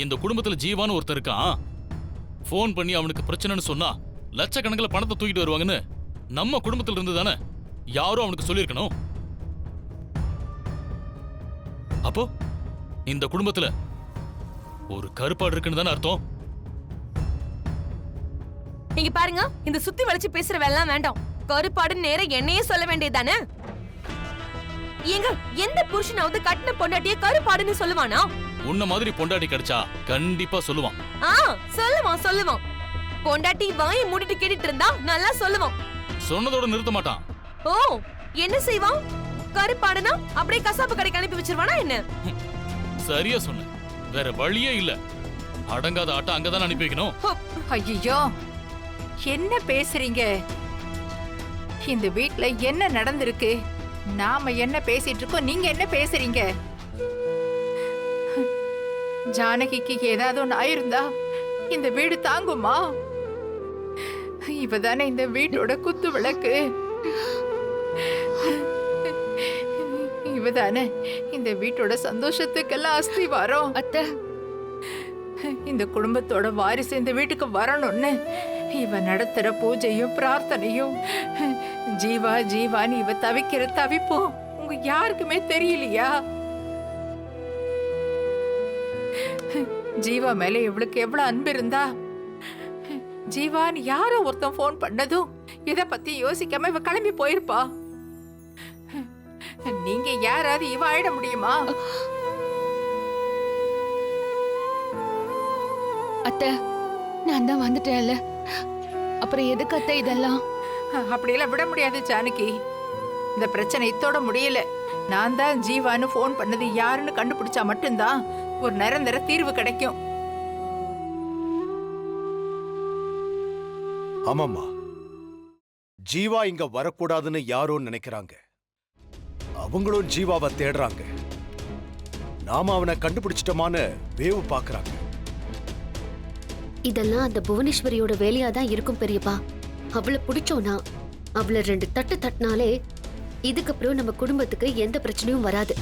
இந்த குடும்பத்துல ஜீவான்னு ஒருத்தர் இருக்கான். போன் பண்ணி அவனுக்கு பிரச்சனைன்னு சொன்னா லட்சக்கணக்கில் பணத்தை தூக்கிட்டு வருவாங்கன்னு நம்ம குடும்பத்துல இருந்து தானே யாரும் அவனுக்கு சொல்லியிருக்கணும். அப்போ இந்த குடும்பத்துல ஒரு கருப்பாடு இருக்குன்னு தானே அர்த்தம். நீங்க பாருங்க, இந்த சுத்தி வளைச்சு பேசுற வேலை வேண்டாம். கருப்பாடு நேர என்னையே சொல்ல வேண்டியதானே. ஏங்க, எந்த புருஷனாவது கட்டின பொண்டாட்டிய கருப்பாடுன்னு சொல்லுவானா? உன்ன மாதிரி பொண்டாட்டி கிடைச்சா கண்டிப்பா சொல்லுவான். சொல்லுவான். பொண்டாட்டி வாயை மூடிட்டு கேட்டுட்டு இருந்தா நல்லா சொல்லுவான். சொன்னதோட நிறுத்த மாட்டான். ஓ, என்ன செய்வான்? கருப்பாடுனா அப்படியே கசாப்பு கடைக்கு அனுப்பி வச்சிருவானா என்ன? சரியா சொன்ன. வேற வழியே இல்ல. அடங்காத ஆட்ட அங்கதான் அனுப்பி வைக்கணும். ஐயோ, என்ன பேசுறீங்க? இந்த வீட்ல என்ன நடந்திருக்கு? நாம என்ன பேசிட்டு இருக்கோம், நீங்க என்ன பேசுறீங்க? ஜானகிக்கு ஏதாவது ஒண்ணு ஆயிருந்தா இந்த வீடு தாங்குமா? இவதானே இந்த வீட்டோட குத்து விளக்கு. இவதானே இந்த வீட்டோட சந்தோஷத்துக்கெல்லாம் அஸ்திவாரம். அத்தை, இந்த குடும்பத்தோட வாரிசு இந்த வீட்டுக்கு வரணும்னு இவ நடத்துற பூஜையும் பிரார்த்தனையும், ஜீவா ஜீவான்னு இவ தவிக்கிற தவிப்பும் உங்க யாருக்குமே தெரியலையா? ஜீவா மேல இவளுக்கு எவ்வளவு அன்பு இருந்தா, ஜீவான்னு யாரோ ஒருத்தன் போன் பண்ணதும் இத பத்தி யோசிக்காம இவ கிளம்பி போயிருப்பா. நீங்க யாராவது இவ ஆயிட முடியுமா? அத்தை, நான் தான் வந்துட்டேன்ல, அப்புறம் எதுக்கு அத்தை இதெல்லாம்? அப்படியெல்லாம் விட முடியாது ஜானகி. இந்த பிரச்சனை இத்தோட முடியல. நான் தான் ஜீவான்னு போன் பண்ணது யாருன்னு கண்டுபிடிச்சா மட்டும்தான் ஒரு நிரந்தர தீர்வு கிடைக்கும். ஆமாம்மா, ஜீவா இங்க வரக்கூடாதுன்னு யாரோ நினைக்கிறாங்க. அவங்களும் ஜீவாவை தேடுறாங்க. நாம அவனை கண்டுபிடிச்சிட்டோமான்னு வேவு பாக்குறாங்க. இதெல்லாம் அந்த புவனேஸ்வரியோட வேலையா தான் இருக்கும் பெரியப்பா. அவளை பிடிச்சோன்னா அவளை 2 தட்டு தட்டினாலே இதுக்கப்புறம் நம்ம குடும்பத்துக்கு எந்த பிரச்சனையும் வராது.